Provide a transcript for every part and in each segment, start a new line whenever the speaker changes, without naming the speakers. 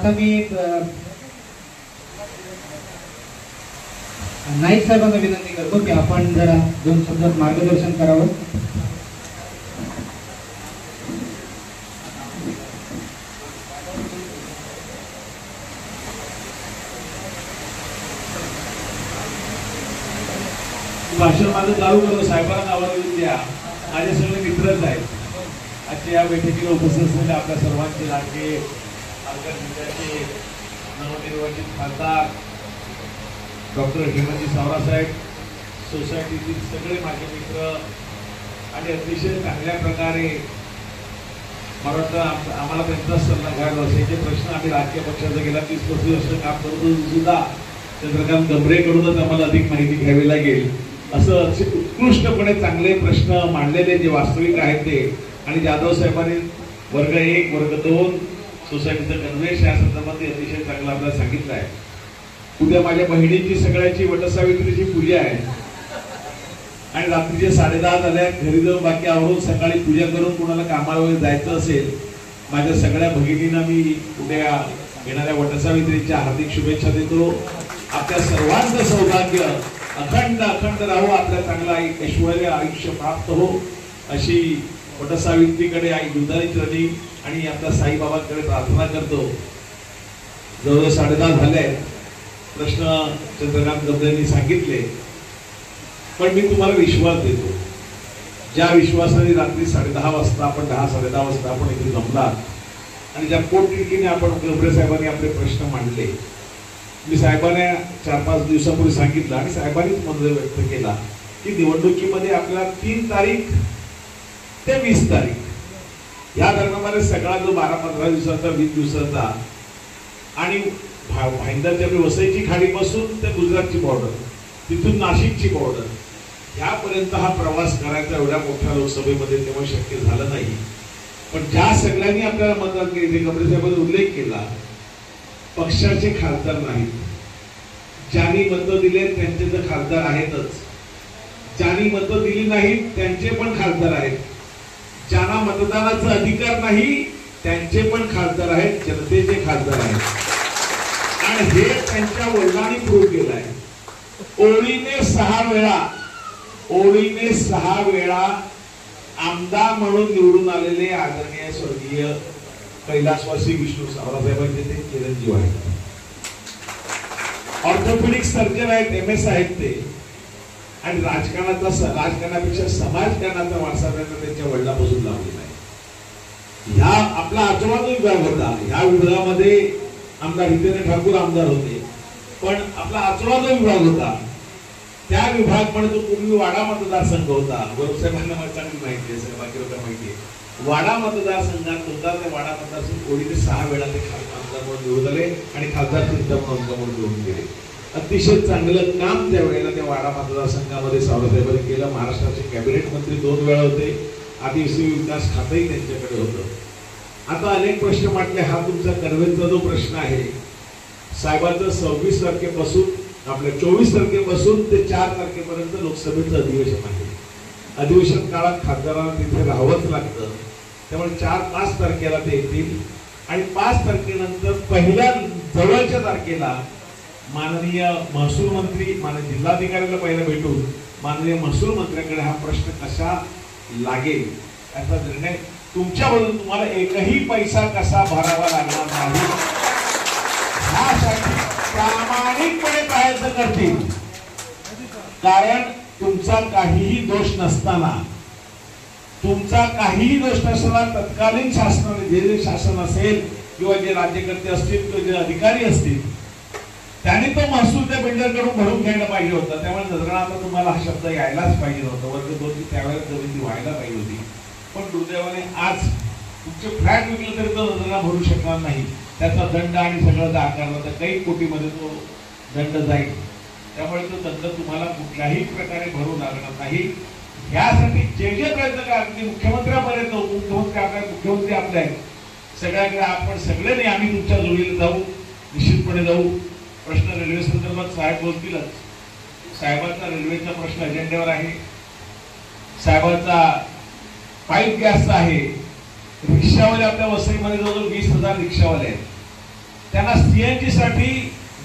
आता मी नाईक साहेबांना विनंती करतो की आपण जरा 2 शब्दात मार्गदर्शन करावं.
भाषण माझं चालू करतो. साहेबांना नावाला येऊन द्या. माझे सगळे मित्रच आहेत. आजच्या या बैठकीला उपस्थित असलेले आपल्या सर्वांचे लाडके जिल्ह्याचे नवनिर्वाचित खासदार डॉक्टर हेमंतजी सावरासाहेब, सोसायटीतील सगळे माझे मित्र आणि अतिशय चांगल्या प्रकारे मला वाटतं आम्हाला त्यांचा सल्लागार असायचे प्रश्न आम्ही राजकीय पक्षाचा गेला 30-35 वर्ष काम करतो सुद्धा चंद्रकांत गंभरेकडूनच आम्हाला अधिक माहिती घ्यावी लागेल. असं उत्कृष्टपणे चांगले प्रश्न मांडलेले जे वास्तविक आहेत ते, आणि जाधव साहेबांनी वर्ग 1 वर्ग 2 सोसायटीचा गणवेश या संदर्भात अतिशय चांगला आपल्याला सांगितलं आहे. उद्या माझ्या बहिणीची सगळ्याची वटसावित्रीची पूजा आहे आणि रात्रीचे 10:30 झाल्या. घरी जाऊन बाकी आवरून सकाळी पूजा करून कोणाला कामाला वगैरे जायचं असेल, माझ्या सगळ्या भगिनींना मी उद्या येणाऱ्या वटसावित्रीच्या हार्दिक शुभेच्छा देतो. आपल्या सर्वांचं सौभाग्य अखंड अखंड राहो, आपल्या चांगला ऐश्वर्य आयुष्य प्राप्त हो अशी वटसावित्रीकडे आई दुधारी चरणी आणि आपल्या साईबाबांकडे प्रार्थना करतो. जवळजवळ 10:30 झाले. प्रश्न चंद्रकांत गंभरेंनी सांगितले, पण मी तुम्हाला विश्वास देतो. ज्या विश्वासाने रात्री 10:30 वाजता आपण 10-10:30 वाजता आपण इथे जमलात आणि ज्या पोटतिडकीने आपण गंभरे साहेबांनी आपले प्रश्न मांडले, मी साहेबांना 4-5 दिवसापूर्वी सांगितलं आणि साहेबांनीच मत व्यक्त केला की निवडणुकीमध्ये आपल्याला 3 तारीख ते 20 तारीख या दरम्यान सगळा जो 12-15 दिवसाचा 20 दिवसाचा आणि भाईंदरच्या वसईची खाडीपासून ते गुजरातची बॉर्डर, तिथून नाशिकची बॉर्डर यापर्यंत हा प्रवास करायचा एवढ्या मोठ्या लोकसभेमध्ये तेव्हा शक्य झालं नाही. पण ज्या सगळ्यांनी आपल्याला मतदान केले, गंभरे साहेबांनी उल्लेख केला, पक्षाचे खासदार नाहीत. ज्यांनी मतं दिले त्यांचे तर खासदार आहेतच, ज्यांनी मतं दिली नाहीत त्यांचे पण खासदार आहेत, ज्यांना मतदानाचा अधिकार नाही त्यांचे पण खासदार आहेत, जनतेचे खासदार आहेत. आणि हे त्यांच्या वडिलांनी प्रूव्ह केलंय. ओळीने 6 वेळा आमदार म्हणून निवडून आलेले आदरणीय स्वर्गीय कैलासवासी विष्णू सावरासाहेबांचे ते चिरंजीव आहेत. ऑर्थोपेडिक सर्जन आहेत, MS आहेत ते. आणि राजकारणापेक्षा समाजकारणाचा वारसा त्यांना त्यांच्या वडिलांपासून लावलेला आहे. ह्या आपला आजोबा जो विभाग होता, ह्या विभागामध्ये आमदार हितेंद्र ठाकूर आमदार होते, पण आपला आजोबा जो विभाग होता त्या विभाग म्हणजे तो पूर्वी वाडा मतदारसंघ होता. साहेबांना मला चांगली माहिती आहे, बाकी लोकांना माहिती आहे. वाडा मतदारसंघात होता. त्या वाडा मतदारसंघ ओळीने 6 वेळा ते आमदार म्हणून निवडून आले आणि खासदार चिंता म्हणून निवडून गेले. अतिशय चांगलं काम त्यावेळेला त्या वाडा मतदारसंघामध्ये सावरासाहेबांनी केलं. महाराष्ट्राचे कॅबिनेट मंत्री 2 वेळा होते. आदिवासी विकास खातंही त्यांच्याकडे होतं. आता अनेक प्रश्न म्हटले. हा तुमचा कर्वेचा जो प्रश्न आहे, साहेबांचं 26 तारखेपासून आपल्या 24 तारखेपासून ते 4 तारखेपर्यंत लोकसभेचं अधिवेशन आहे. अधिवेशन काळात खासदारांना तिथे राहावंच लागतं. त्यामुळे 4-5 तारखेला ते येतील आणि 5 तारखेनंतर पहिल्या जवळच्या तारखेला माननीय महसूल मंत्री, माननीय जिल्हाधिकाऱ्याला पहिला भेटून माननीय महसूल मंत्र्यांकडे हा प्रश्न कसा लागेल याचा निर्णय तुमच्यामधून तुम्हाला एकही पैसा कसा भरावा लागणार नाही यासाठी प्रामाणिकपणे प्रयत्न करतील. कारण तुमचा काहीही दोष नसताना, तत्कालीन शासनाने जे शासन असेल किंवा जे राज्यकर्ते असतील किंवा जे अधिकारी असतील त्यांनी तो महसूल त्या बिल्डरकडून भरून घ्यायला पाहिजे होता. त्यामुळे नजरात तुम्हाला हा शब्द यायलाच पाहिजे नव्हता. वर्ग 2ची त्यावेळेस जमिनी व्हायला पाहिजे होती. पण दुर्दैवाने आज तुमचे फ्लॅट विकलं तरी तो नजरा भरू शकणार नाही. त्याचा दंड आणि सगळं आकारला तर काही कोटीमध्ये तो दंड जाईल. त्यामुळे तो दंड तुम्हाला कुठल्याही प्रकारे भरू लागणार नाही. यासाठी जे प्रयत्न करा, मुख्यमंत्र्यापर्यंत मुख्यमंत्री आपले आहेत, सगळ्याकडे आपण सगळ्यांनी आम्ही तुमच्या जोडीला जाऊ, निश्चितपणे जाऊ. प्रश्न रेल्वे संदर्भात साहेब बोलतीलच. साहेबांचा रेल्वेचा प्रश्न अजेंड्यावर आहे. साहेबांचा पाईप गॅसचा आहे. रिक्षावाले आपल्या वसईमध्ये जवळजवळ 20,000 रिक्षावाले आहेत. त्यांना सीएनजी साठी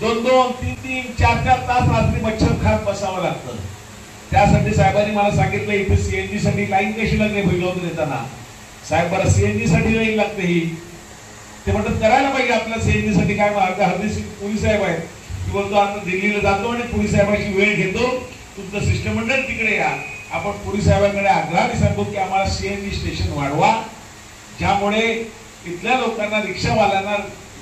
2-2, 3-3, 4-4 तास रात्री मच्छर खात बसावं लागतं. त्यासाठी साहेबांनी मला सांगितलं इथे सीएनजी साठी लाईन कशी लागली भैगावून देताना. साहेब बरं सीएनजी साठी लाईन लागते ही. ते म्हणतात करायला पाहिजे आपल्या सीएनजी साठी. काय हरदीप सिंग पोलीस साहेब आहेत की बोलतो आता दिल्लीला जातो आणि पोलीस साहेबांची वेळ घेतो, तुमचं शिष्टमंडळ तिकडे या. आपण पोलीस साहेबांकडे आग्रहाने सांगतो की आम्हाला सीएनजी स्टेशन वाढवा, ज्यामुळे इथल्या लोकांना रिक्षावाल्यांना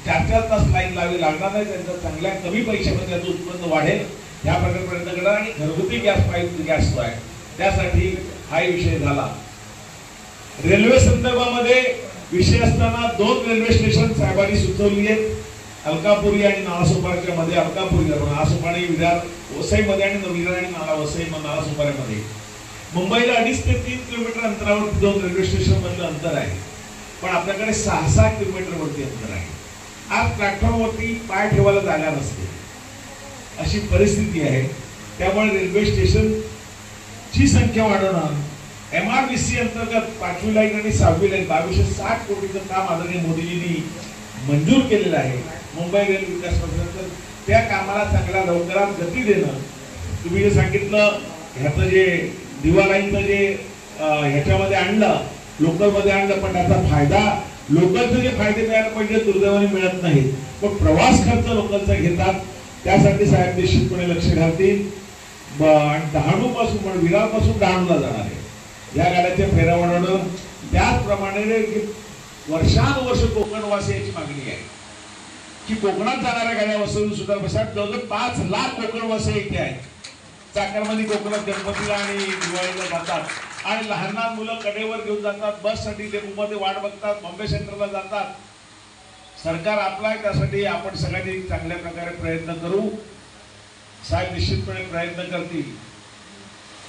4-4 तास लाईन लावी लागणार नाही. त्यांचं चांगल्या कमी पैशामध्ये त्याचं उत्पन्न वाढेल या प्रकारे प्रयत्न करणार. आणि घरगुती गॅस जो आहे त्यासाठी हाही विषय झाला. रेल्वे संदर्भामध्ये विषय असताना 2 रेल्वे स्टेशन साहेबांनी सुचवली आहेत, अलकापुरी आणि नालासोपाऱ्याच्या मध्ये. अलकापुरी नालासोपारा विरार वसईमध्ये आणि विरार आणि वसई नालासोपाऱ्यामध्ये. मुंबईला 2.5 ते 3 किलोमीटर अंतरावर 2 रेल्वे स्टेशन मधलं अंतर आहे, पण आपल्याकडे 6-6 किलोमीटर वरती अंतर आहे. आज प्लॅटफॉर्मवरती पाय ठेवायला जागा नसते, अशी परिस्थिती आहे. त्यामुळे रेल्वे स्टेशन ची संख्या वाढवणं, MRDC अंतर्गत 5वी लाईन आणि 6वी लाईन 2260 कोटीचं काम आदरणीय मोदीजींनी मंजूर केलेलं आहे मुंबई रेल्वे विकास प्राधिकरणात. त्या कामाला चांगल्या लवकरात गती देणं. तुम्ही जे सांगितलं ह्याचं जे दिवा लाईनचं जे ह्याच्यामध्ये आणलं, लोकलमध्ये आणलं, पण त्याचा फायदा लोकलचे जे फायदे मिळायला पाहिजे दुर्दैवाने मिळत नाहीत. पण प्रवास खर्च लोकलचा घेतात, त्यासाठी साहेब निश्चितपणे लक्ष घालतील. आणि डहाणू पासून विरार पासून डहाणूला जाणार आहे या गाड्याच्या फेऱ्या वाढवणं. त्याचप्रमाणे वर्षानुवर्ष कोकणवासियांची मागणी आहे की कोकणात जाणाऱ्या गाड्या वसवून सुद्धा बसतात. जवळजवळ 5 लाख कोकणवासी इथे आहेत. चाकरमानी कोकणात गणपतीला आणि दिवाळीला जातात आणि लहान लहान मुलं कडेवर घेऊन जातात, बससाठी डेपोमध्ये वाट बघतात, बॉम्बे सेंटरला जातात. सरकार आपला आहे, त्यासाठी आपण सगळ्यांनी चांगल्या प्रकारे प्रयत्न करू. साहेब निश्चितपणे प्रयत्न करतील.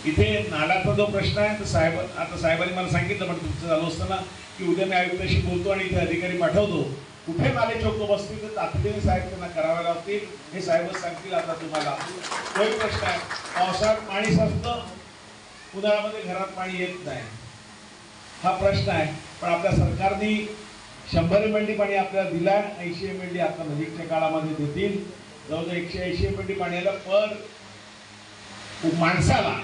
इथे नाल्याचा जो प्रश्न आहे तर साहेब आता साहेबांनी मला सांगितलं, पण तुमचं चालू असताना की उद्या मी आयुक्ताशी बोलतो आणि इथे अधिकारी पाठवतो, कुठे नाले चौक बसतील तर तातडीने साहेब त्यांना करावे लागतील. हे साहेबच सांगतील. आता तुम्हाला तोही प्रश्न आहे, पावसाळ्यात पाणी साचतं, उन्हाळ्यामध्ये घरात पाणी येत नाही, हा प्रश्न आहे. पण आपल्या सरकारने 100 MLD पाणी आपल्याला दिलाय, 80 MLD आता नजीकच्या काळामध्ये देतील. जवळजवळ 180 MLD पाण्याला पर माणसाला,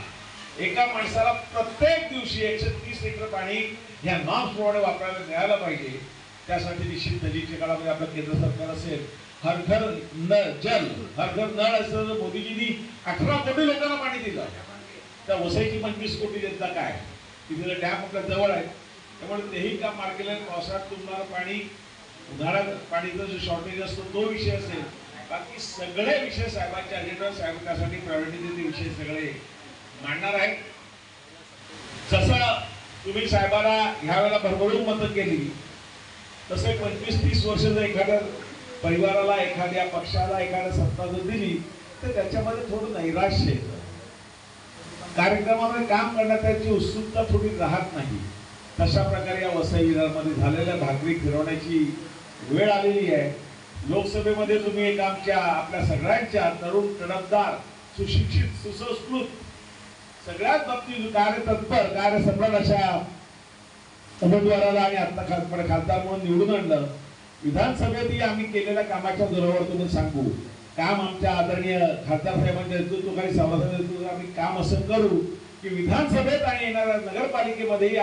एका माणसाला प्रत्येक दिवशी 130 लिटर पाणी या नॉर्म्स प्रमाणे वापरायला मिळायला पाहिजे. त्यासाठी निश्चित नजीकच्या काळामध्ये आपलं केंद्र सरकार असेल, हर घर जल, हर घर नळ असं मोदीजींनी 18 कोटी लोकांना पाणी दिलं. त्या वसईची 25 कोटी जनता काय, तिथे डॅम आपल्या जवळ आहे, त्यामुळे तेही काम मार्गेला. पावसाळ्यात तुंबणारं पाणी, उन्हाळ्यात पाणीचा जो शॉर्टेज असतो तो विषय असेल. बाकी सगळे विषय साहेबांच्या अजेंडा, साहेब त्यासाठी प्रायोरिटी देते विषय सगळे मांडणार आहेत. जसं तुम्ही साहेबांना ह्या वेळेला भरभरून मतं केली, तसे 25-30 वर्ष जर एखाद्या परिवाराला, एखाद्या पक्षाला, एखाद्या सत्ता जर दिली तर त्याच्यामध्ये थोडं नैराश्य येतं. कार्यक्रमामध्ये काम करण्यात त्याची उत्सुकता थोडी राहत नाही. तशा प्रकारे या वसई विरारमध्ये झालेल्या भाकरी फिरवण्याची वेळ आलेली आहे. लोकसभेमध्ये तुम्ही एक आमच्या आपल्या सगळ्यांच्या तरुण, तडफदार, सुशिक्षित, सुसंस्कृत, सगळ्यात बाबतीत कार्यतत्पर, कार्यसम्राट अशा उमेदवाराला आणि आता खासदार म्हणून निवडून आणलं. विधानसभेतही आम्ही केलेल्या कामाच्या जोरावर तुम्हाला सांगू, काम आमच्या आदरणीय खासदार साहेबांच्या नेतृत्वाखाली, सभासद नेतृत्वाखाली आम्ही काम असं करू की विधानसभेत आणि येणाऱ्या नगरपालिकेमध्येही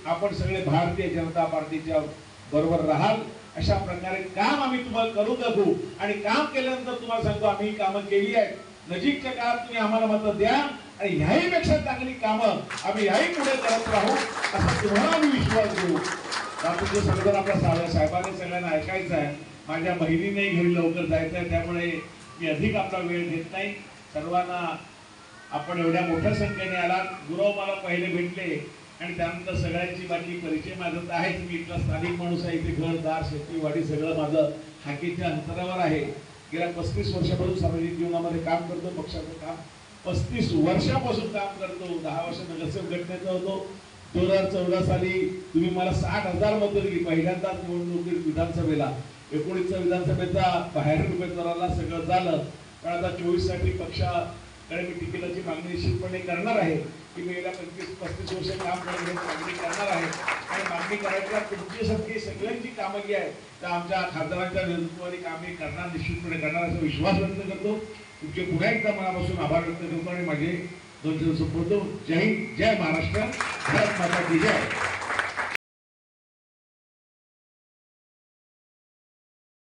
आपण सगळे भारतीय जनता पार्टीच्या बरोबर राहाल अशा प्रकारे काम आम्ही तुम्हाला करू दाखवू. आणि काम केल्यानंतर तुम्हाला सांगतो आम्ही कामं केली आहेत. नजीकच्या काळात तुम्ही आम्हाला मतं द्या आणि ह्याही पेक्षा चांगली कामं आम्ही ह्याही पुढे करत राहू असा तुम्हाला आम्ही विश्वास देऊ. बाकीचं सगळं आपल्या साहेबांनी सगळ्यांना ऐकायचं आहे. माझ्या बहिणीने घरी लवकर जायचं आहे, त्यामुळे मी अधिक आपला वेळ घेत नाही. सर्वांना आपण एवढ्या मोठ्या संख्येने आलात. गुरव मला पहिले भेटले आणि त्यानंतर सगळ्यांची बाकी परिचय माझा तर आहेच. मी इथला स्थानिक माणूस आहे. इथे घरदार, शेतीवाडी सगळं माझं हाकेच्या अंतरावर आहे. गेल्या 35 वर्षापासून सार्वजनिक जीवनामध्ये काम करतो. पक्षाचं काम 35 वर्षापासून काम करतो. 10 वर्ष नगरसेवक गटनेता होतो. 2014 साली तुम्ही मला 60,000 मतं दिली पहिल्यांदाच निवडणुकीत विधानसभेला. 19 विधानसभेचा बाहेर उमेदवाराला सगळं झालं. पण आता 24 साठी पक्ष कडे मी तिकिटाची मागणी निश्चितपणे करणार आहे की मी गेल्या 35-35 वर्ष काम करण्याची मागणी करणार आहे आणि मागणी करायच्या तुमच्यासारखी सगळ्यांची कामं जी आहेत त्या आमच्या खासदारांच्या नेतृत्वाने कामे करणार, निश्चितपणे करणार असा विश्वास व्यक्त करतो. तुमचे पुन्हा एकदा मनापासून आभार व्यक्त करतो आणि माझे 2 शब्द संपवतो. जय हिंद, जय महाराष्ट्र, भारत माता की जय.